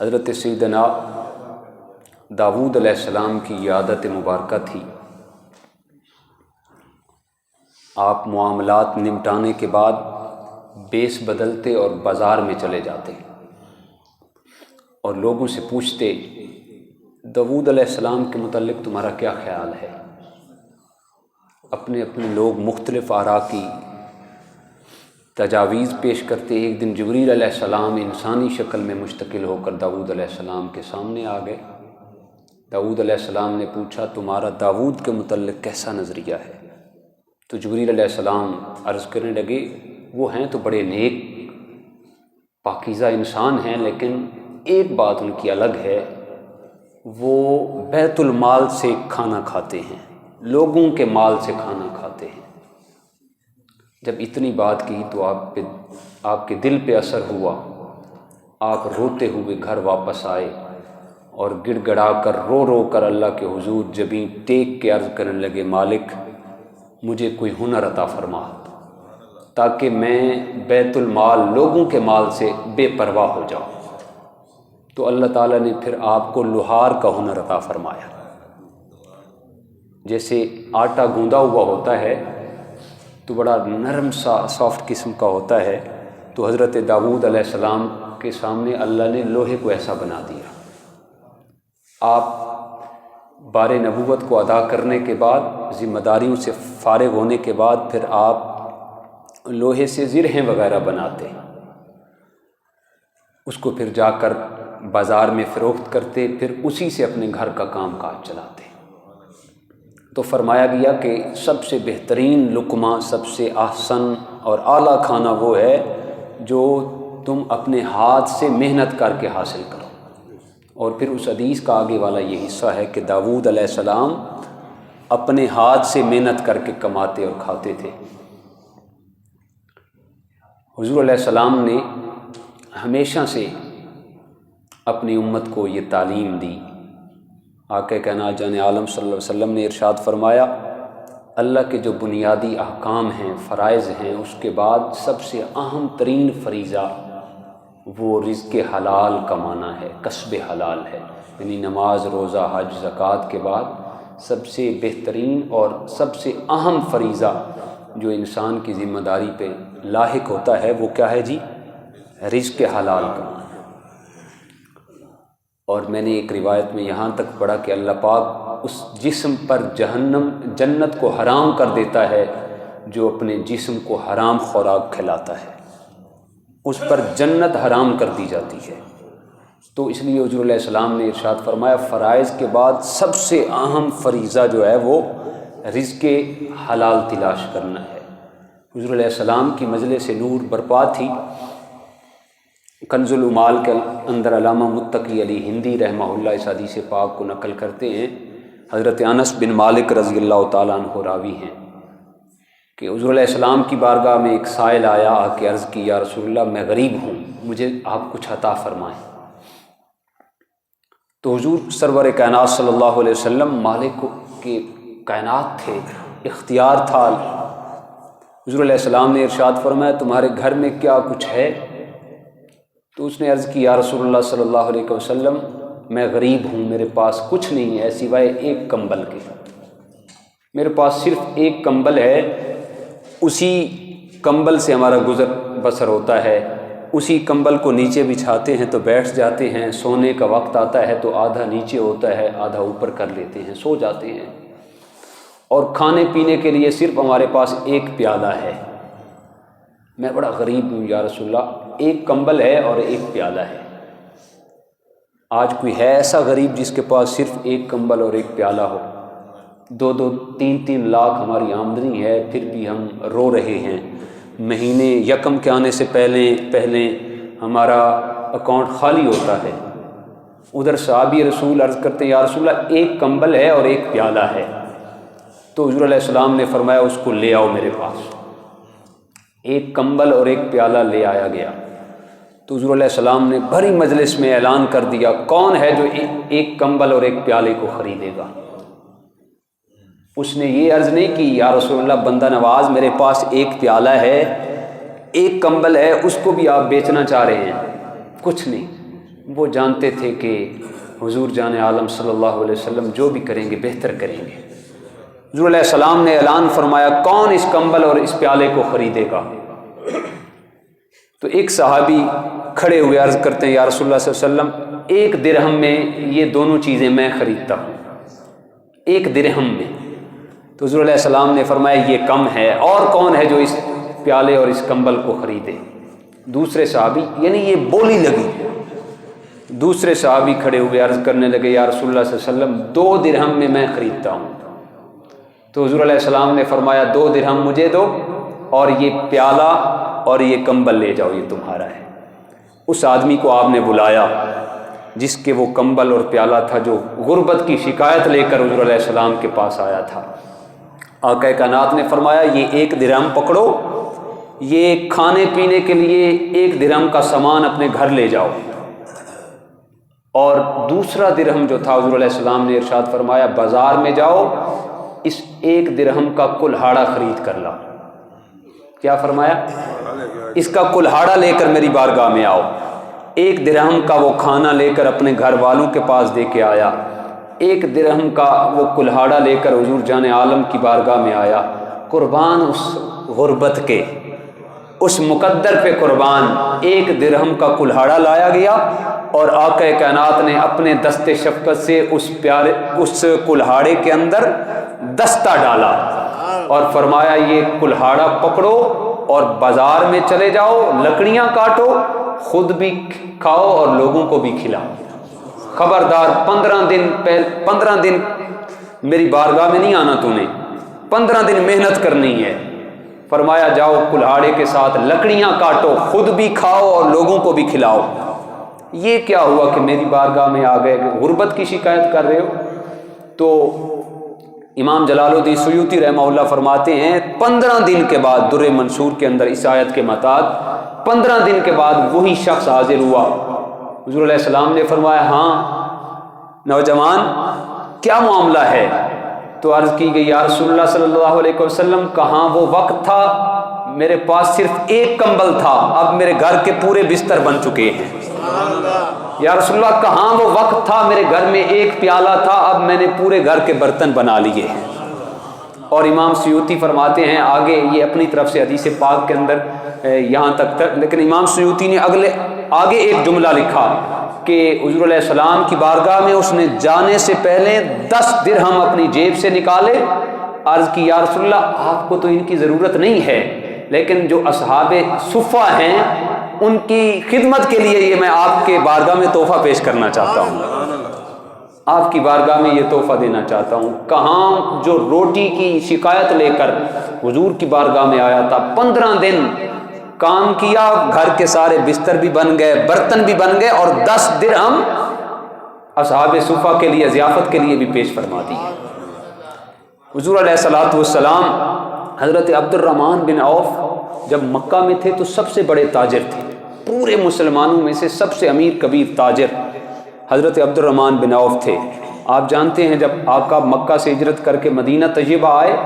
حضرت سیدنا داؤد علیہ السلام کی یہ عادت مبارکہ تھی، آپ معاملات نمٹانے کے بعد بیس بدلتے اور بازار میں چلے جاتے اور لوگوں سے پوچھتے داؤد علیہ السلام کے متعلق تمہارا کیا خیال ہے۔ اپنے اپنے لوگ مختلف آراء کی تجاویز پیش کرتے۔ ایک دن جبریل علیہ السلام انسانی شکل میں مشتقل ہو کر داؤد علیہ السلام کے سامنے آ گئے۔ داؤد علیہ السلام نے پوچھا تمہارا داؤد کے متعلق کیسا نظریہ ہے؟ تو جبریل علیہ السلام عرض کرنے لگے وہ ہیں تو بڑے نیک پاکیزہ انسان ہیں، لیکن ایک بات ان کی الگ ہے، وہ بیت المال سے کھانا کھاتے ہیں، لوگوں کے مال سے کھانا کھاتے ہیں۔ جب اتنی بات کی تو آپ کے دل پہ اثر ہوا، آپ روتے ہوئے گھر واپس آئے اور گڑ گڑا کر رو کر اللہ کے حضور جبیں ٹیک کے عرض کرنے لگے مالک مجھے کوئی ہنر عطا فرما تاکہ میں بیت المال لوگوں کے مال سے بے پرواہ ہو جاؤں۔ تو اللہ تعالیٰ نے پھر آپ کو لوہار کا ہنر عطا فرمایا۔ جیسے آٹا گوندا ہوا ہوتا ہے تو بڑا نرم سا سافٹ قسم کا ہوتا ہے، تو حضرت داؤد علیہ السلام کے سامنے اللہ نے لوہے کو ایسا بنا دیا۔ آپ بار نبوت کو ادا کرنے کے بعد، ذمہ داریوں سے فارغ ہونے کے بعد، پھر آپ لوہے سے زرہیں وغیرہ بناتے، اس کو پھر جا کر بازار میں فروخت کرتے، پھر اسی سے اپنے گھر کا کام کاج چلاتے۔ تو فرمایا گیا کہ سب سے بہترین لقمہ، سب سے احسن اور اعلیٰ کھانا وہ ہے جو تم اپنے ہاتھ سے محنت کر کے حاصل کرو۔ اور پھر اس حدیث کا آگے والا یہ حصہ ہے کہ داؤد علیہ السلام اپنے ہاتھ سے محنت کر کے کماتے اور کھاتے تھے۔ حضور علیہ السلام نے ہمیشہ سے اپنی امت کو یہ تعلیم دی۔ آقا کائنات جان عالم صلی اللہ علیہ وسلم نے ارشاد فرمایا اللہ کے جو بنیادی احکام ہیں، فرائض ہیں، اس کے بعد سب سے اہم ترین فریضہ وہ رزق حلال کمانا ہے، کسب حلال ہے، یعنی نماز، روزہ، حج، زکوٰۃ کے بعد سب سے بہترین اور سب سے اہم فریضہ جو انسان کی ذمہ داری پہ لاحق ہوتا ہے وہ کیا ہے جی؟ رزق حلال کمانا۔ اور میں نے ایک روایت میں یہاں تک پڑھا کہ اللہ پاک اس جسم پر جنت کو حرام کر دیتا ہے جو اپنے جسم کو حرام خوراک کھلاتا ہے، اس پر جنت حرام کر دی جاتی ہے۔ تو اس لیے حضور علیہ السلام نے ارشاد فرمایا فرائض کے بعد سب سے اہم فریضہ جو ہے وہ رزق حلال تلاش کرنا ہے۔ حضور علیہ السلام کی مجلس نور برپا تھی۔ کنز العمال کے اندر علامہ متقی علی ہندی رحمہ اللہ اس حدیث پاک کو نقل کرتے ہیں، حضرت انس بن مالک رضی اللہ تعالیٰ عنہ راوی ہیں کہ حضور علیہ السلام کی بارگاہ میں ایک سائل آیا، آ کے عرض کی یا رسول اللہ میں غریب ہوں، مجھے آپ کچھ عطا فرمائیں۔ تو حضور سرور کائنات صلی اللہ علیہ وسلم مالک کے کائنات تھے، اختیار تھا۔ حضور علیہ السلام نے ارشاد فرمایا تمہارے گھر میں کیا کچھ ہے؟ تو اس نے عرض کی یا رسول اللہ صلی اللہ علیہ وسلم میں غریب ہوں، میرے پاس کچھ نہیں ہے سوائے ایک کمبل کے، میرے پاس صرف ایک کمبل ہے، اسی کمبل سے ہمارا گزر بسر ہوتا ہے، اسی کمبل کو نیچے بچھاتے ہیں تو بیٹھ جاتے ہیں، سونے کا وقت آتا ہے تو آدھا نیچے ہوتا ہے آدھا اوپر کر لیتے ہیں، سو جاتے ہیں، اور کھانے پینے کے لیے صرف ہمارے پاس ایک پیالہ ہے، میں بڑا غریب ہوں یا رسول اللہ، ایک کمبل ہے اور ایک پیالہ ہے۔ آج کوئی ہے ایسا غریب جس کے پاس صرف ایک کمبل اور ایک پیالہ ہو؟ 2-3 لاکھ ہماری آمدنی ہے پھر بھی ہم رو رہے ہیں، مہینے یکم کے آنے سے پہلے ہمارا اکاؤنٹ خالی ہوتا ہے۔ ادھر صحابی رسول عرض کرتے ہیں یا رسول اللہ ایک کمبل ہے اور ایک پیالہ ہے۔ تو حضور علیہ السلام نے فرمایا اس کو لے آؤ میرے پاس۔ ایک کمبل اور ایک پیالہ لے آیا گیا تو حضور علیہ السلام نے بھری مجلس میں اعلان کر دیا کون ہے جو ایک کمبل اور ایک پیالے کو خریدے گا؟ اس نے یہ عرض نہیں کی یا رسول اللہ بندہ نواز میرے پاس ایک پیالہ ہے، ایک کمبل ہے، اس کو بھی آپ بیچنا چاہ رہے ہیں؟ کچھ نہیں، وہ جانتے تھے کہ حضور جان عالم صلی اللہ علیہ وسلم جو بھی کریں گے بہتر کریں گے۔ حضور علیہ السلام نے اعلان فرمایا کون اس کمبل اور اس پیالے کو خریدے گا؟ تو ایک صحابی کھڑے ہوئے عرض کرتے ہیں یا رسول اللہ صلی اللہ علیہ وسلم 1 درہم میں یہ دونوں چیزیں میں خریدتا ہوں، 1 درہم میں۔ تو حضور علیہ السلام نے فرمایا یہ کم ہے، اور کون ہے جو اس پیالے اور اس کمبل کو خریدے؟ دوسرے صحابی، یعنی یہ بولی لگی، دوسرے صحابی کھڑے ہوئے عرض کرنے لگے یا رسول اللہ صلی اللہ علیہ وسلم 2 درہم میں میں خریدتا ہوں۔ تو حضور علیہ السلام نے فرمایا 2 درہم مجھے دو اور یہ پیالہ اور یہ کمبل لے جاؤ، یہ تمہارا ہے۔ اس آدمی کو آپ نے بلایا جس کے وہ کمبل اور پیالہ تھا، جو غربت کی شکایت لے کر حضور علیہ السلام کے پاس آیا تھا۔ آقا کائنات نے فرمایا یہ 1 درہم پکڑو، یہ کھانے پینے کے لیے 1 درہم کا سامان اپنے گھر لے جاؤ، اور دوسرا درہم جو تھا حضور علیہ السلام نے ارشاد فرمایا بازار میں جاؤ، اس 1 درہم کا کلہاڑا خرید کر لاؤ۔ کیا فرمایا؟ اس کا کلہاڑا لے کر میری بارگاہ میں آؤ۔ 1 درہم کا وہ کھانا لے کر اپنے گھر والوں کے پاس دے کے آیا، 1 درہم کا وہ کلہاڑا لے کر حضور جان عالم کی بارگاہ میں آیا۔ قربان اس غربت کے، اس مقدر پہ قربان 1 درہم کا کلہاڑا لایا گیا، اور آقا کائنات نے اپنے دست شفقت سے اس کلہاڑے کے اندر دستہ ڈالا اور فرمایا یہ کلہاڑا پکڑو اور بازار میں چلے جاؤ، لکڑیاں کاٹو، خود بھی کھاؤ اور لوگوں کو بھی کھلاؤ۔ خبردار 15 دن میری بارگاہ میں نہیں آنا، تو نے 15 دن محنت کرنی ہے۔ فرمایا جاؤ کلہاڑے کے ساتھ لکڑیاں کاٹو، خود بھی کھاؤ اور لوگوں کو بھی کھلاؤ۔ یہ کیا ہوا کہ میری بارگاہ میں آ گئے، غربت کی شکایت کر رہے ہو؟ تو امام جلال الدین سیوطی رحمہ اللہ فرماتے ہیں 15 دن کے بعد در منصور کے اندر اس آیت کے مطابق 15 دن کے بعد وہی شخص حاضر ہوا۔ حضور علیہ السلام نے فرمایا ہاں نوجوان کیا معاملہ ہے؟ تو عرض کی گئی یا رسول اللہ صلی اللہ علیہ وسلم کہاں وہ وقت تھا میرے پاس صرف 1 کمبل تھا، اب میرے گھر کے پورے بستر بن چکے ہیں۔ یا رسول اللہ کہاں وہ وقت تھا میرے گھر میں 1 پیالہ تھا، اب میں نے پورے گھر کے برتن بنا لیے ہیں۔ اور امام سیوطی فرماتے ہیں آگے، یہ اپنی طرف سے حدیث پاک کے اندر یہاں تک تھا، لیکن امام سیوطی نے آگے ایک جملہ لکھا کہ حضور علیہ السلام کی بارگاہ میں اس نے جانے سے پہلے 10 درہم اپنی جیب سے نکالے، عرض کی یا رسول اللہ آپ کو تو ان کی ضرورت نہیں ہے، لیکن جو اصحاب صفہ ہیں ان کی خدمت کے لیے یہ میں آپ کے بارگاہ میں تحفہ پیش کرنا چاہتا ہوں، آپ کی بارگاہ میں یہ تحفہ دینا چاہتا ہوں۔ کہاں جو روٹی کی شکایت لے کر حضور کی بارگاہ میں آیا تھا، 15 دن کام کیا، گھر کے سارے بستر بھی بن گئے، برتن بھی بن گئے، اور 10 درہم اصحاب صفہ کے لیے ضیافت کے لیے بھی پیش فرما دی۔ حضور علیہ الصلوۃ والسلام حضرت عبد الرحمن بن عوف جب مکہ میں تھے تو سب سے بڑے تاجر تھے، پورے مسلمانوں میں سے سب سے امیر کبیر تاجر حضرت عبد الرحمن بن عوف تھے۔ آپ جانتے ہیں جب آقا مکہ سے ہجرت کر کے مدینہ طیبہ آئے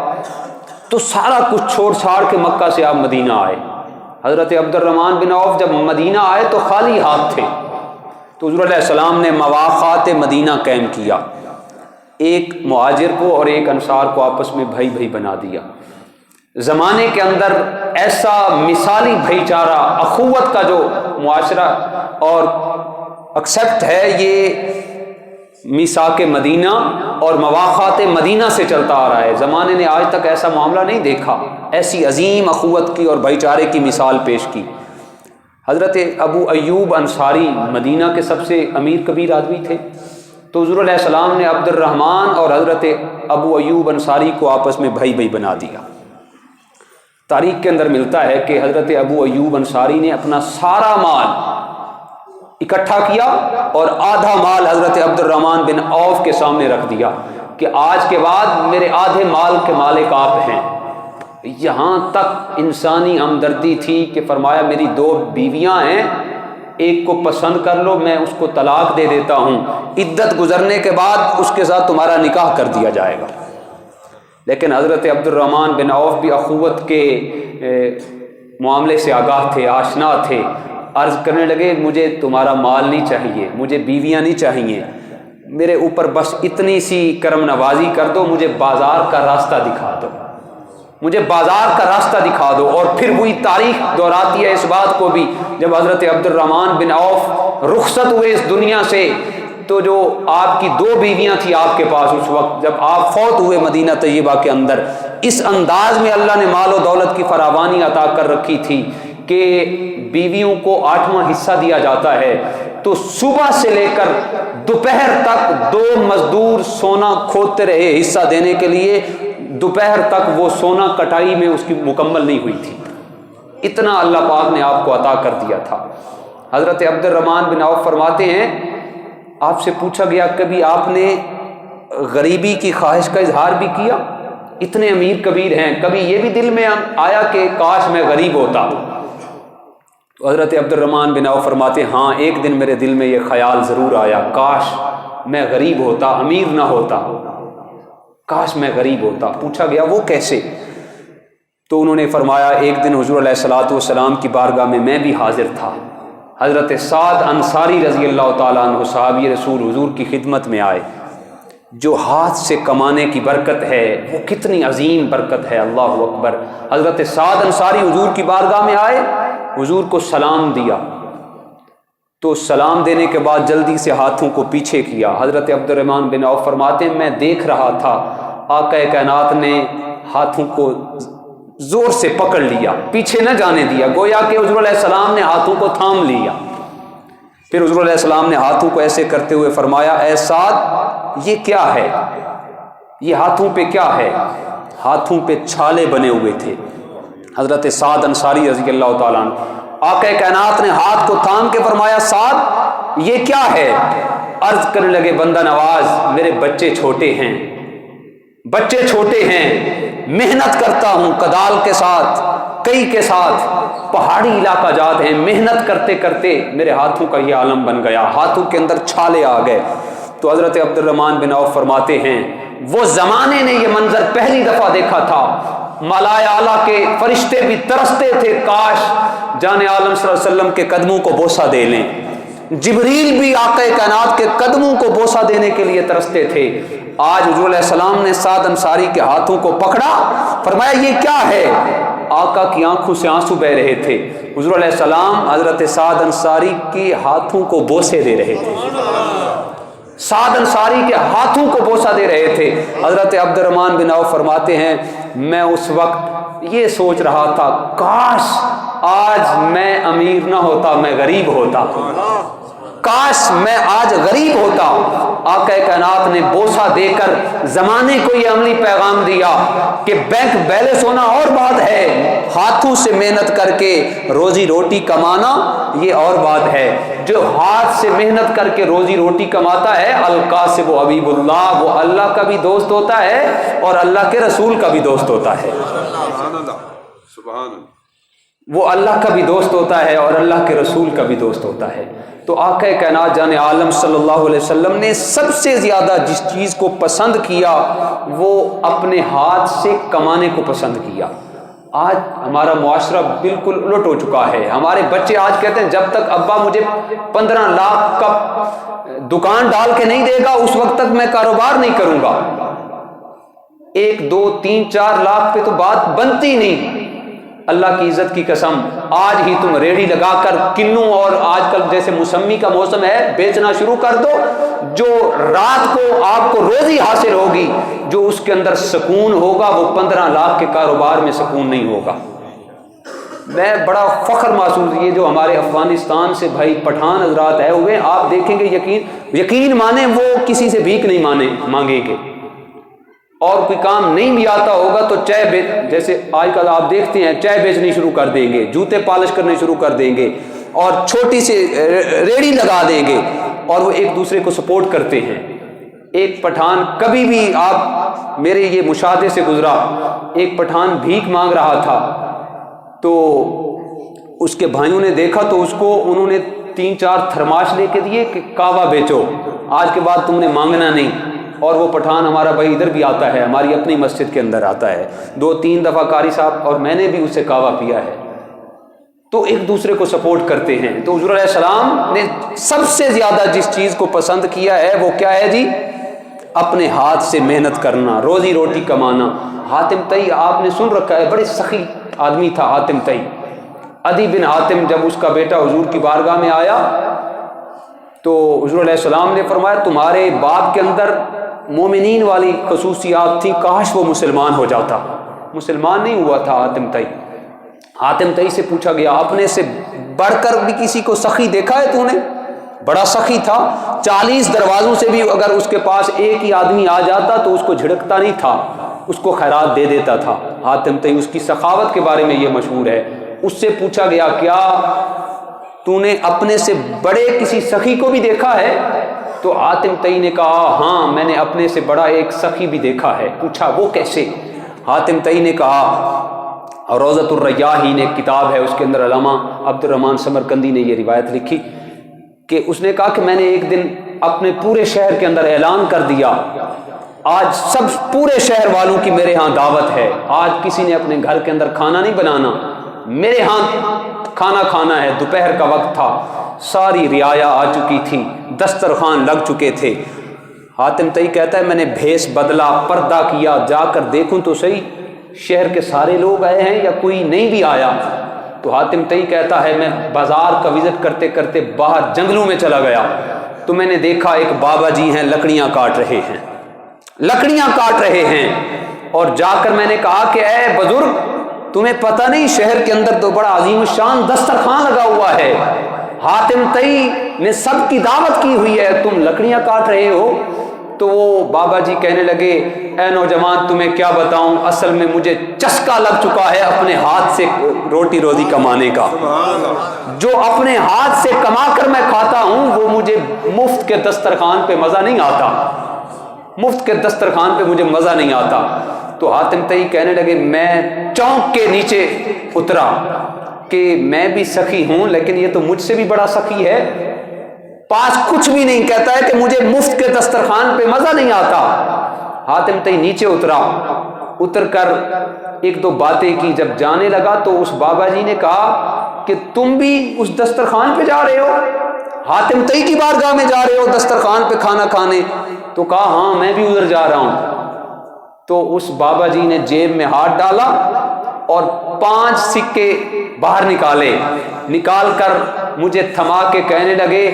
تو سارا کچھ چھوڑ چھاڑ کے مکہ سے آپ مدینہ آئے۔ حضرت عبد الرحمن بن عوف جب مدینہ آئے تو خالی ہاتھ تھے، تو حضور علیہ السلام نے مواخات مدینہ قائم کیا، ایک مہاجر کو اور ایک انصار کو آپس میں بھائی بھائی بنا دیا۔ زمانے کے اندر ایسا مثالی بھائی چارہ اخوت کا جو معاشرہ اور ایکسیپٹ ہے، یہ میثاق مدینہ اور مواخات مدینہ سے چلتا آ رہا ہے۔ زمانے نے آج تک ایسا معاملہ نہیں دیکھا، ایسی عظیم اخوت کی اور بھائی چارے کی مثال پیش کی۔ حضرت ابو ایوب انصاری مدینہ کے سب سے امیر کبیر آدمی تھے، تو حضور علیہ السلام نے عبد الرحمن اور حضرت ابو ایوب انصاری کو آپس میں بھائی بھائی بنا دیا۔ تاریخ کے اندر ملتا ہے کہ حضرت ابو ایوب انصاری نے اپنا سارا مال اکٹھا کیا اور آدھا مال حضرت عبد الرحمن بن عوف کے سامنے رکھ دیا کہ آج کے بعد میرے آدھے مال کے مالک آپ ہیں۔ یہاں تک انسانی ہمدردی تھی کہ فرمایا میری 2 بیویاں ہیں، ایک کو پسند کر لو، میں اس کو طلاق دے دیتا ہوں، عدت گزرنے کے بعد اس کے ساتھ تمہارا نکاح کر دیا جائے گا۔ لیکن حضرت عبد الرحمن بن عوف بھی اخوت کے معاملے سے آگاہ تھے، آشنا تھے، عرض کرنے لگے مجھے تمہارا مال نہیں چاہیے، مجھے بیویاں نہیں چاہیے، میرے اوپر بس اتنی سی کرم نوازی کر دو، مجھے بازار کا راستہ دکھا دو، مجھے بازار کا راستہ دکھا دو۔ اور پھر وہی تاریخ دہراتی ہے اس بات کو بھی، جب حضرت عبد الرحمن بن عوف رخصت ہوئے اس دنیا سے، تو جو آپ کی 2 بیویاں تھیں آپ کے پاس اس وقت جب آپ فوت ہوئے مدینہ طیبہ کے اندر، اس انداز میں اللہ نے مال و دولت کی فراوانی عطا کر رکھی تھی کہ بیویوں کو 8واں حصہ دیا جاتا ہے، تو صبح سے لے کر دوپہر تک 2 مزدور سونا کھودتے رہے حصہ دینے کے لیے، دوپہر تک وہ سونا کٹائی میں اس کی مکمل نہیں ہوئی تھی، اتنا اللہ پاک نے آپ کو عطا کر دیا تھا۔ حضرت عبد الرحمن بن عوف فرماتے ہیں آپ سے پوچھا گیا کبھی آپ نے غریبی کی خواہش کا اظہار بھی کیا؟ اتنے امیر کبیر ہیں، کبھی یہ بھی دل میں آیا کہ کاش میں غریب ہوتا؟ تو حضرت عبد الرحمن بن عوف فرماتے ہیں ہاں، ایک دن میرے دل میں یہ خیال ضرور آیا، کاش میں غریب ہوتا، امیر نہ ہوتا، کاش میں غریب ہوتا۔ پوچھا گیا وہ کیسے؟ تو انہوں نے فرمایا ایک دن حضور علیہ الصلوۃ والسلام کی بارگاہ میں میں بھی حاضر تھا، حضرت سعد انصاری رضی اللہ تعالیٰ عنہ صحابی رسول حضور کی خدمت میں آئے۔ جو ہاتھ سے کمانے کی برکت ہے وہ کتنی عظیم برکت ہے، اللہ اکبر۔ حضرت سعد انصاری حضور کی بارگاہ میں آئے، حضور کو سلام دیا، تو سلام دینے کے بعد جلدی سے ہاتھوں کو پیچھے کیا۔ حضرت عبد الرحمن بن عوف فرماتے ہیں میں دیکھ رہا تھا آقا کائنات نے ہاتھوں کو زور سے پکڑ لیا، پیچھے نہ جانے دیا، گویا کہ حضور علیہ السلام نے ہاتھوں کو تھام لیا۔ پھر حضور علیہ السلام نے ہاتھوں کو ایسے کرتے ہوئے فرمایا اے سعد یہ کیا ہے، یہ ہاتھوں پہ کیا ہے؟ ہاتھوں پہ چھالے بنے ہوئے تھے۔ حضرت سعد انصاری رضی اللہ تعالیٰ عنہ، آقا کائنات نے ہاتھ کو تھام کے فرمایا سعد یہ کیا ہے؟ عرض کرنے لگے بندہ نواز میرے بچے چھوٹے ہیں، بچے چھوٹے ہیں، محنت کرتا ہوں کدال کے ساتھ، کئی کے ساتھ، پہاڑی علاقہ جات ہیں، محنت کرتے کرتے میرے ہاتھوں کا یہ عالم بن گیا، ہاتھوں کے اندر چھالے آ گئے۔ تو حضرت عبد الرحمن بن عوف فرماتے ہیں وہ زمانے نے یہ منظر پہلی دفعہ دیکھا تھا، ملائے اعلیٰ کے فرشتے بھی ترستے تھے کاش جان عالم صلی اللہ علیہ وسلم کے قدموں کو بوسہ دے لیں، جبریل بھی آقا کائنات کے قدموں کو بوسہ دینے کے لیے ترستے تھے۔ آج حضور علیہ السلام نے سعد انصاری کے ہاتھوں کو پکڑا، فرمایا یہ کیا ہے؟ آقا کی آنکھوں سے آنسو بہ رہے تھے، حضور علیہ السلام حضرت سعد انصاری کے ہاتھوں کو بوسے دے رہے تھے، سعد انصاری کے ہاتھوں کو بوسہ دے رہے تھے۔ حضرت عبد الرحمن بن عوف فرماتے ہیں میں اس وقت یہ سوچ رہا تھا کاش آج میں امیر نہ ہوتا، میں غریب ہوتا، کاش میں آج غریب ہوتا۔ آقا کائنات نے بوسہ دے کر زمانے کو یہ عملی پیغام دیا کہ بینک بیلنس ہونا اور بات ہے، ہاتھوں سے محنت کر کے روزی روٹی کمانا یہ اور بات ہے۔ جو ہاتھ سے محنت کر کے روزی روٹی کماتا ہے القاسب و حبیب اللہ، وہ اللہ کا بھی دوست ہوتا ہے اور اللہ کے رسول کا بھی دوست ہوتا ہے، وہ اللہ کا بھی دوست ہوتا ہے اور اللہ کے رسول کا بھی دوست ہوتا ہے۔ تو آقا کائنات جان عالم صلی اللہ علیہ وسلم نے سب سے زیادہ جس چیز کو پسند کیا وہ اپنے ہاتھ سے کمانے کو پسند کیا۔ آج ہمارا معاشرہ بالکل الٹ ہو چکا ہے، ہمارے بچے آج کہتے ہیں جب تک ابا مجھے 15 لاکھ کا دکان ڈال کے نہیں دے گا اس وقت تک میں کاروبار نہیں کروں گا۔ 1 2 3 4 لاکھ پہ تو بات بنتی نہیں۔ اللہ کی عزت کی قسم آج ہی تم ریڑھی لگا کر کنوں اور آج کل جیسے موسمی کا موسم ہے بیچنا شروع کر دو، جو رات کو آپ کو روزی حاصل ہوگی جو اس کے اندر سکون ہوگا وہ 15 لاکھ کے کاروبار میں سکون نہیں ہوگا۔ میں بڑا فخر محسوس، یہ جو ہمارے افغانستان سے بھائی پٹھان حضرات آئے ہوئے آپ دیکھیں گے یقین مانیں وہ کسی سے بھیک نہیں مانگیں گے، اور کوئی کام نہیں بھی آتا ہوگا تو چائے جیسے آج کل آپ دیکھتے ہیں چائے بیچنی شروع کر دیں گے، جوتے پالش کرنے شروع کر دیں گے اور چھوٹی سی ریڑھی لگا دیں گے اور وہ ایک دوسرے کو سپورٹ کرتے ہیں۔ ایک پٹھان کبھی بھی آپ میرے یہ مشاہدے سے گزرا، ایک پٹھان بھیک مانگ رہا تھا تو اس کے بھائیوں نے دیکھا تو اس کو انہوں نے 3-4 تھرماش لے کے دیے کہ کعوہ بیچو، آج کے بعد تم نے مانگنا نہیں۔ اور وہ پٹھان ہمارا بھائی ادھر بھی آتا ہے، ہماری اپنی مسجد کے اندر آتا ہے، 2-3 دفعہ قاری صاحب اور میں نے بھی اس سے کعوہ پیا ہے۔ تو ایک دوسرے کو سپورٹ کرتے ہیں. تو حضور علیہ السلام نے سب سے زیادہ جس چیز کو پسند کیا ہے وہ کیا ہے جی؟ اپنے ہاتھ سے محنت کرنا، روزی روٹی کمانا. حاتم طئی آپ نے سن رکھا ہے، بڑے سخی آدمی تھا حاتم طئی. عدی بن حاتم جب اس کا بیٹا حضور کی بارگاہ میں آیا تو حضور علیہ السلام نے فرمایا تمہارے باپ کے اندر مومنین والی خصوصیات تھی، کاش وہ مسلمان ہو جاتا. مسلمان نہیں ہوا تھا حاتم طئی. حاتم طئی سے پوچھا گیا اپنے سے بڑھ کر بھی کسی کو سخی دیکھا ہے تو نے؟ بڑا سخی تھا، 40 دروازوں سے بھی اگر اس کے پاس ایک ہی آدمی آ جاتا تو اس کو جھڑکتا نہیں تھا، اس کو خیرات دے دیتا تھا. حاتم طئی اس کی سخاوت کے بارے میں یہ مشہور ہے. اس سے پوچھا گیا کیا تو نے اپنے سے بڑے کسی سخی کو بھی دیکھا ہے؟ تو حاتم طئی نے کہا ہاں میں نے اپنے سے بڑا ایک سخی بھی دیکھا ہے. پوچھا وہ کیسے؟ حاتم طئی نے کہا، روضۃ الریاحین ایک کتاب ہے، اس کے اندر علامہ عبد الرحمن سمرقندی نے یہ روایت لکھی کہ اس نے کہا کہ میں نے ایک دن اپنے پورے شہر کے اندر اعلان کر دیا آج سب پورے شہر والوں کی میرے ہاں دعوت ہے، آج کسی نے اپنے گھر کے اندر کھانا نہیں بنانا، میرے ہاں کھانا کھانا ہے. دوپہر کا وقت تھا، ساری رعایا آ چکی تھی، دسترخوان لگ چکے تھے. حاتم طئی کہتا ہے میں نے بھیس بدلا، پردہ کیا، جا کر دیکھوں تو صحیح شہر کے سارے لوگ آئے ہیں یا کوئی نہیں بھی آیا. تو حاتم طئی کہتا ہے میں بازار کا وزٹ کرتے کرتے باہر جنگلوں میں چلا گیا تو میں نے دیکھا ایک بابا جی ہیں لکڑیاں کاٹ رہے ہیں، لکڑیاں کاٹ رہے ہیں. اور جا کر میں نے کہا کہ اے بزرگ تمہیں پتہ نہیں شہر کے اندر تو بڑا عظیم الشان دسترخوان لگا ہوا ہے، حاتم طئی نے سب کی دعوت کی ہوئی ہے، تم لکڑیاں کاٹ رہے ہو؟ تو وہ بابا جی کہنے لگے اے نوجوان تمہیں کیا بتاؤں، اصل میں مجھے چسکا لگ چکا ہے اپنے ہاتھ سے روٹی روزی کمانے کا. جو اپنے ہاتھ سے کما کر میں کھاتا ہوں وہ مجھے مفت کے دسترخوان پہ مزہ نہیں آتا، مفت کے دسترخوان پہ مجھے مزہ نہیں آتا. تو حاتم طئی کہنے لگے میں چونک کے نیچے اترا کہ میں بھی سخی ہوں لیکن یہ تو مجھ سے بھی بڑا سخی ہے، پاس کچھ بھی نہیں، کہتا ہے کہ مجھے مفت کے دسترخوان پہ مزہ نہیں آتا. حاتم طئی نیچے اترا، اتر کر ایک دو باتیں کی، جب جانے لگا تو اس بابا جی نے کہا کہ تم بھی اس دسترخوان پہ جا رہے ہو، حاتم طئی کی بارگاہ میں جا رہے ہو دسترخوان پہ کھانا کھانے؟ تو کہا ہاں میں بھی ادھر جا رہا ہوں. تو اس بابا جی نے جیب میں ہاتھ ڈالا اور 5 سکے باہر نکالے، نکال کر مجھے تھما کے کہنے لگے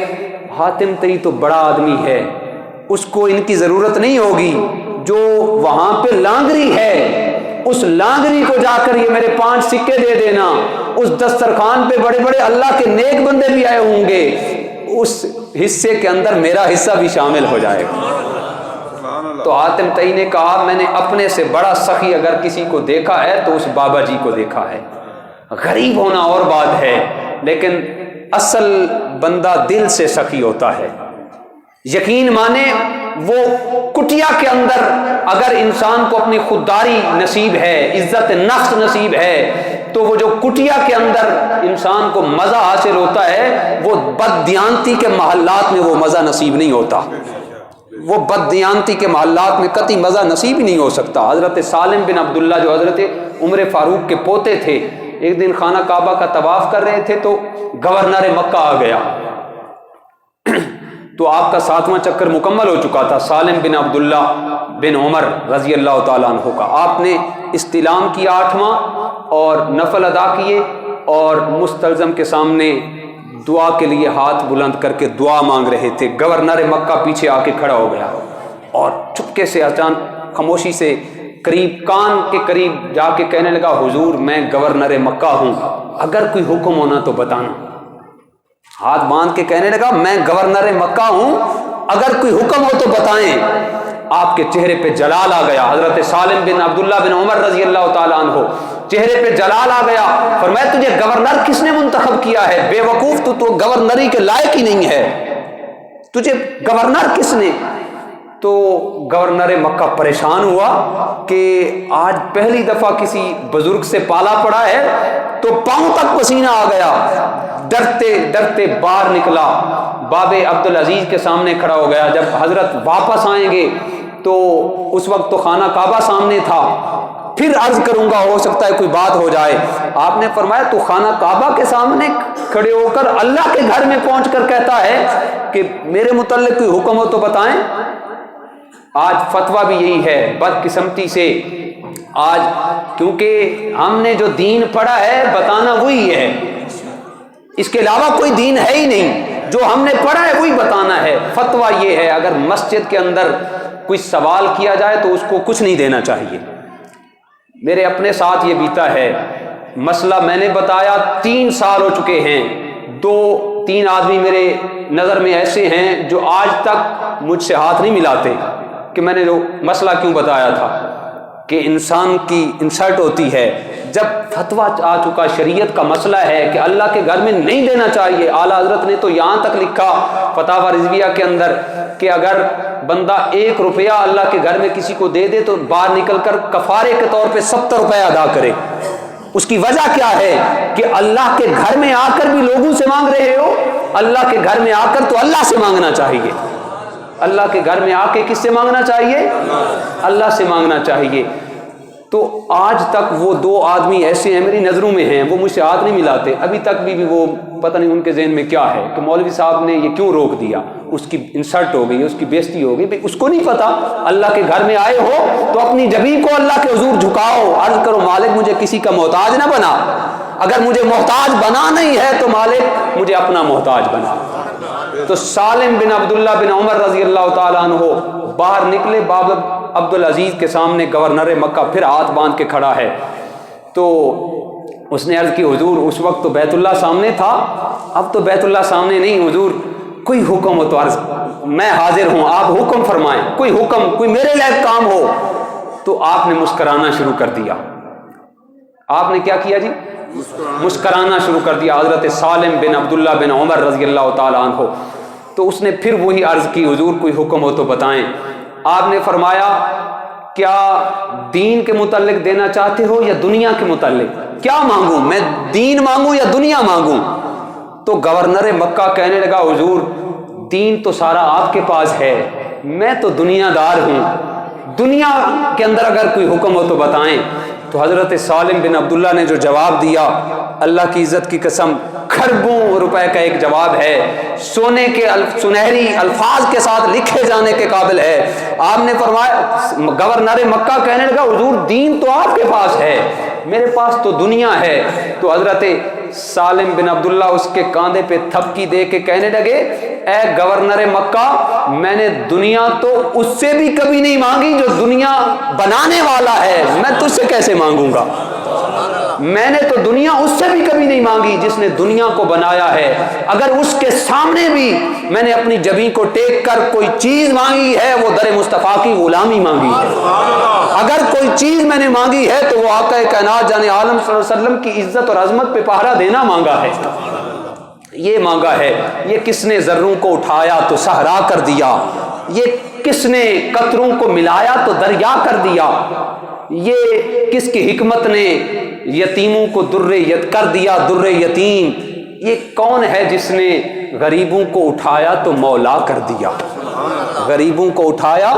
حاتم طئی تو بڑا آدمی ہے، اس کو ان کی ضرورت نہیں ہوگی، جو وہاں پہ لانگری ہے اس لانگری کو جا کر یہ میرے 5 سکے دے دینا، اس دسترخوان پہ بڑے بڑے اللہ کے نیک بندے بھی آئے ہوں گے، اس حصے کے اندر میرا حصہ بھی شامل ہو جائے گا. تو حاتم طئی نے کہا میں نے اپنے سے بڑا سخی اگر کسی کو دیکھا ہے تو اس بابا جی کو دیکھا ہے. غریب ہونا اور بات ہے لیکن اصل بندہ دل سے سخی ہوتا ہے. یقین مانے وہ کٹیا کے اندر اگر انسان کو اپنی خودداری نصیب ہے، عزت نفس نصیب ہے، تو وہ جو کٹیا کے اندر انسان کو مزہ حاصل ہوتا ہے وہ بددیانتی کے محلات میں وہ مزہ نصیب نہیں ہوتا. وہ بددیانتی کے محلات میں قطعی مزہ نصیب ہی نہیں ہو سکتا. حضرت سالم بن عبداللہ جو حضرت عمر فاروق کے پوتے تھے، ایک دن خانہ کعبہ کا طواف کر رہے تھے تو گورنر مکہ آ گیا. تو آپ کا 7واں چکر مکمل ہو چکا تھا، سالم بن عبداللہ بن عمر رضی اللہ تعالیٰ عنہ کا. آپ نے استلام کیا 8واں اور نفل ادا کیے اور مستلزم کے سامنے دعا کے لیے ہاتھ بلند کر کے دعا مانگ رہے تھے. گورنر مکہ پیچھے آ کے کھڑا ہو گیا اور چپکے سے اچانک خاموشی سے قریب کان کے قریب جا کے کہنے لگا حضور میں گورنر مکہ ہوں، اگر کوئی حکم ہونا تو بتانا. ہاتھ باندھ کے کہنے لگا میں گورنر مکہ ہوں، اگر کوئی حکم ہو تو بتائیں. آپ کے چہرے پہ جلال آ گیا. حضرت سالم بن عبداللہ بن عمر رضی اللہ تعالیٰ عنہ چہرے پہ جلال آ گیا. فرمایا تجھے گورنر کس نے منتخب کیا ہے؟ بے وقوف تو گورنری کے لائق ہی نہیں ہے، تجھے گورنر کس نے؟ تو گورنر مکہ پریشان ہوا کہ آج پہلی دفعہ کسی بزرگ سے پالا پڑا ہے، تو پاؤں تک پسینہ آ گیا. ڈرتے ڈرتے باہر نکلا، باب عبدالعزیز کے سامنے کھڑا ہو گیا. جب حضرت واپس آئیں گے تو اس وقت تو خانہ کعبہ سامنے تھا، پھر عرض کروں گا، ہو سکتا ہے کوئی بات ہو جائے۔ آپ نے فرمایا تو خانہ کعبہ کے سامنے کھڑے ہو کر اللہ کے گھر میں پہنچ کر کہتا ہے کہ میرے متعلق کوئی حکم ہو تو بتائیں۔ آج فتویٰ بھی یہی ہے بدقسمتی سے، آج کیونکہ ہم نے جو دین پڑھا ہے بتانا وہی ہے، اس کے علاوہ کوئی دین ہے ہی نہیں، جو ہم نے پڑھا ہے وہی بتانا ہے۔ فتویٰ یہ ہے اگر مسجد کے اندر کوئی سوال کیا جائے تو اس کو کچھ نہیں دینا چاہیے۔ میرے اپنے ساتھ یہ بیتا ہے مسئلہ، میں نے بتایا 3 سال ہو چکے ہیں، 2-3 آدمی میرے نظر میں ایسے ہیں جو آج تک مجھ سے ہاتھ نہیں ملاتے کہ میں نے جو مسئلہ کیوں بتایا تھا، کہ انسان کی انسلٹ ہوتی ہے جب فتویٰ آ چکا، شریعت کا مسئلہ ہے کہ اللہ کے گھر میں نہیں دینا چاہیے۔ اعلیٰ حضرت نے تو یہاں تک لکھا فتاوی رضویہ کے اندر کہ اگر بندہ 1 روپیہ اللہ کے گھر میں کسی کو دے دے تو باہر نکل کر کفارے کے طور پہ 70 روپے ادا کرے۔ اس کی وجہ کیا ہے کہ اللہ کے گھر میں آ کر بھی لوگوں سے مانگ رہے ہو، اللہ کے گھر میں آ کر تو اللہ سے مانگنا چاہیے۔ اللہ کے گھر میں آ کے کس سے مانگنا چاہیے؟ اللہ سے مانگنا چاہیے۔ تو آج تک وہ 2 آدمی ایسے ہیں میری نظروں میں ہیں، وہ مجھ سے ہاتھ نہیں ملاتے ابھی تک بھی وہ پتہ نہیں ان کے ذہن میں کیا ہے کہ مولوی صاحب نے یہ کیوں روک دیا، اس کی انسلٹ ہو گئی، اس کی بےزتی ہو گئی۔ اس کو نہیں پتا اللہ کے گھر میں آئے ہو تو اپنی جبین کو اللہ کے حضور جھکاؤ، عرض کرو مالک مجھے کسی کا محتاج نہ بنا، اگر مجھے محتاج بنا نہیں ہے تو مالک مجھے اپنا محتاج بنا۔ تو سالم بن عبداللہ بن عمر رضی اللہ تعالیٰ عنہ باہر نکلے، باب عبدالعزیز کے سامنے گورنر مکہ پھر ہاتھ باندھ کے کھڑا ہے، تو اس نے عرض کی حضور اس وقت تو بیت اللہ سامنے تھا، اب تو بیت اللہ سامنے نہیں، حضور کوئی حکم ہو تو عرض میں حاضر ہوں، آپ حکم فرمائیں، کوئی حکم، کوئی میرے لائق کام ہو۔ تو آپ نے مسکرانا شروع کر دیا۔ آپ نے کیا کیا جی؟ مسکرانا شروع کر دیا حضرت سالم بن عبداللہ بن عمر رضی اللہ تعالیٰ عنہ۔ تو اس نے پھر وہی عرض کی حضور کوئی حکم ہو تو بتائیں۔ آپ نے فرمایا کیا دین کے متعلق دینا چاہتے ہو یا دنیا کے متعلق؟ کیا مانگوں میں، دین مانگوں یا دنیا مانگوں؟ تو گورنر مکہ کہنے لگا حضور دین تو سارا آپ کے پاس ہے، میں تو دنیا دار ہوں، دنیا کے اندر اگر کوئی حکم ہو تو بتائیں۔ تو حضرت سالم بن عبداللہ نے جو جواب دیا، اللہ کی عزت کی قسم کھربوں روپے کا ایک جواب ہے، سونے کے سنہری الفاظ کے ساتھ لکھے جانے کے قابل ہے۔ آپ نے فرمایا، گورنر مکہ کہنے لگا حضور دین تو آپ کے پاس ہے، میرے پاس تو دنیا ہے۔ تو حضرت سالم بن عبداللہ اس کے کاندھے پہ تھپکی دے کے کہنے لگے اے گورنر مکہ، میں نے دنیا تو اس سے بھی کبھی نہیں مانگی جو دنیا بنانے والا ہے، میں تجھ سے کیسے مانگوں گا؟ میں نے تو دنیا اس سے بھی کبھی نہیں مانگی جس نے دنیا کو بنایا ہے، اگر اس کے سامنے بھی میں نے اپنی جبین کو ٹیک کر کوئی چیز مانگی ہے وہ در مصطفیٰ کی غلامی مانگی ہے، اگر کوئی چیز میں نے مانگی ہے تو وہ آقا کائنات جان عالم صلی اللہ علیہ وسلم کی عزت اور عظمت پہ پہرا دینا مانگا ہے، یہ مانگا ہے۔ یہ کس نے ذروں کو اٹھایا تو صحرا کر دیا، یہ کس نے قطروں کو ملایا تو دریا کر دیا، یہ کس کی حکمت نے یتیموں کو در کر دیا در یتیم، یہ کون ہے جس نے غریبوں کو اٹھایا تو مولا کر دیا، غریبوں کو اٹھایا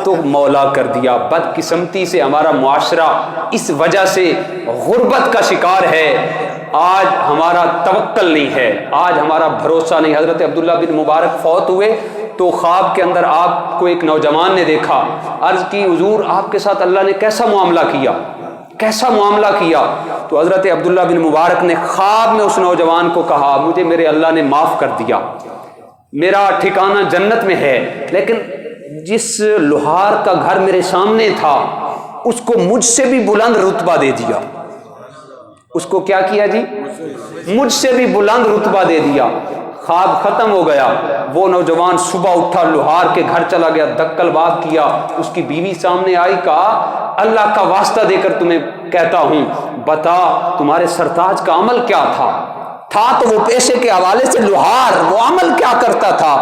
تو مولا کر دیا۔ بدقسمتی سے ہمارا معاشرہ اس وجہ سے غربت کا شکار ہے، آج ہمارا توکل نہیں ہے، آج ہمارا بھروسہ نہیں۔ حضرت عبداللہ بن مبارک فوت ہوئے تو خواب کے اندر آپ کو ایک نوجوان نے دیکھا، عرض کی حضور آپ کے ساتھ اللہ نے کیسا معاملہ کیا، کیسا معاملہ کیا؟ تو حضرت عبداللہ بن مبارک نے خواب میں اس نوجوان کو کہا مجھے میرے اللہ نے معاف کر دیا، میرا ٹھکانہ جنت میں ہے، لیکن جس لوہار کا گھر میرے سامنے تھا اس کو مجھ سے بھی بلند رتبہ دے دیا، اس کو کیا کیا جی؟ مجھ سے بھی بلند رتبہ دے دیا۔ خواب ختم ہو گیا، وہ نوجوان صبح اٹھا لوہار کے گھر چلا گیا، دکل بات کیا، اس کی بیوی سامنے آئی، کہا اللہ کا واسطہ دے کر تمہیں کہتا ہوں بتا تمہارے سرتاج کا عمل کیا تھا تو وہ پیشے کے حوالے سے لوہار، وہ عمل کیا کرتا تھا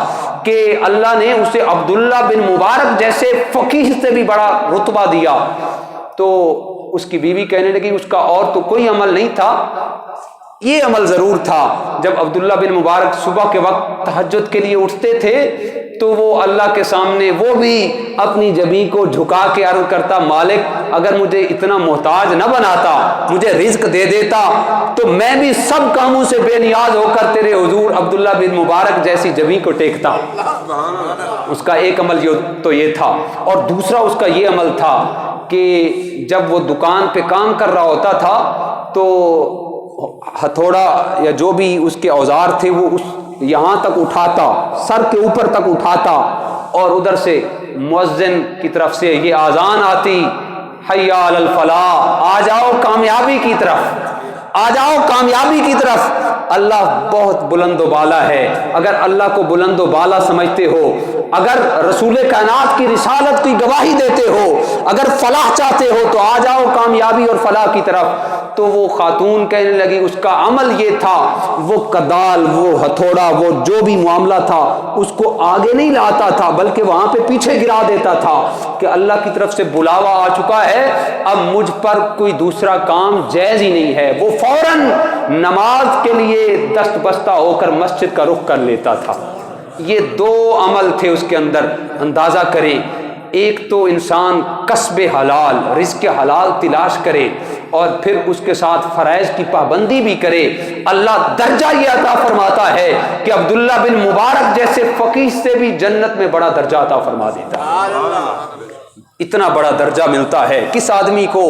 کہ اللہ نے اسے عبداللہ بن مبارک جیسے فقیہ سے بھی بڑا رتبہ دیا۔ تو اس کی بیوی کہنے لگی اس کا اور تو کوئی عمل نہیں تھا، یہ عمل ضرور تھا، جب عبداللہ بن مبارک صبح کے وقت تہجد کے لیے اٹھتے تھے تو وہ اللہ کے سامنے وہ بھی اپنی جبین کو جھکا کے عرض کرتا مالک اگر مجھے اتنا محتاج نہ بناتا، مجھے رزق دے دیتا تو میں بھی سب کاموں سے بے نیاز ہو کر تیرے حضور عبداللہ بن مبارک جیسی جبین کو ٹیکتا۔ اس کا ایک عمل تو یہ تھا، اور دوسرا اس کا یہ عمل تھا کہ جب وہ دکان پہ کام کر رہا ہوتا تھا تو ہتھوڑا یا جو بھی اس کے اوزار تھے وہ اس یہاں تک اٹھاتا، سر کے اوپر تک اٹھاتا، اور ادھر سے مؤذن کی طرف سے یہ اذان آتی حی علی الفلاح، آ جاؤ کامیابی کی طرف، آ جاؤ کامیابی کی طرف۔ اللہ بہت بلند و بالا ہے، اگر اللہ کو بلند و بالا سمجھتے ہو، اگر رسول کائنات کی رسالت کی گواہی دیتے ہو، اگر فلاح چاہتے ہو تو آ جاؤ کامیابی اور فلاح کی طرف۔ تو وہ خاتون کہنے لگی، اس کا عمل یہ تھا، وہ کدال، وہ ہتھوڑا، وہ جو بھی معاملہ تھا اس کو آگے نہیں لاتا تھا بلکہ وہاں پہ پیچھے گرا دیتا تھا کہ اللہ کی طرف سے بلاوا آ چکا ہے، اب مجھ پر کوئی دوسرا کام جائز ہی نہیں ہے۔ وہ فوراً نماز کے لیے دست بستہ ہو کر مسجد کا رخ کر لیتا تھا۔ یہ دو عمل تھے اس کے اندر، اندازہ کریں، ایک تو انسان کسب حلال، رزق حلال تلاش کرے اور پھر اس کے ساتھ فرائض کی پابندی بھی کرے۔ اللہ درجہ یہ عطا فرماتا ہے کہ عبداللہ بن مبارک جیسے فقیہ سے بھی جنت میں بڑا درجہ عطا فرما دیتا ہے۔ اتنا بڑا درجہ ملتا ہے کس آدمی کو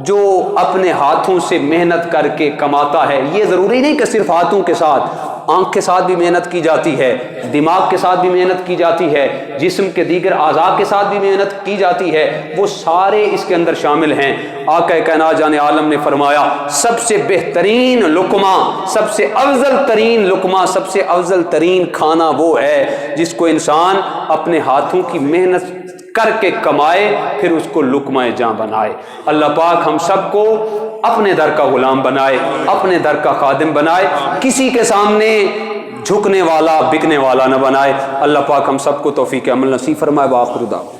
جو اپنے ہاتھوں سے محنت کر کے کماتا ہے۔ یہ ضروری نہیں کہ صرف ہاتھوں کے ساتھ، آنکھ کے ساتھ بھی محنت کی جاتی ہے، دماغ کے ساتھ بھی محنت کی جاتی ہے، جسم کے دیگر اعضاء کے ساتھ بھی محنت کی جاتی ہے، وہ سارے اس کے اندر شامل ہیں۔ آقا کائنات جان عالم نے فرمایا سب سے بہترین لقمہ، سب سے افضل ترین لقمہ، سب سے افضل ترین کھانا وہ ہے جس کو انسان اپنے ہاتھوں کی محنت کر کے کمائے پھر اس کو لقمہ جاں بنائے۔ اللہ پاک ہم سب کو اپنے در کا غلام بنائے، اپنے در کا خادم بنائے، کسی کے سامنے جھکنے والا بکنے والا نہ بنائے۔ اللہ پاک ہم سب کو توفیق عمل نصیب فرمائے۔ وآخر دعوانا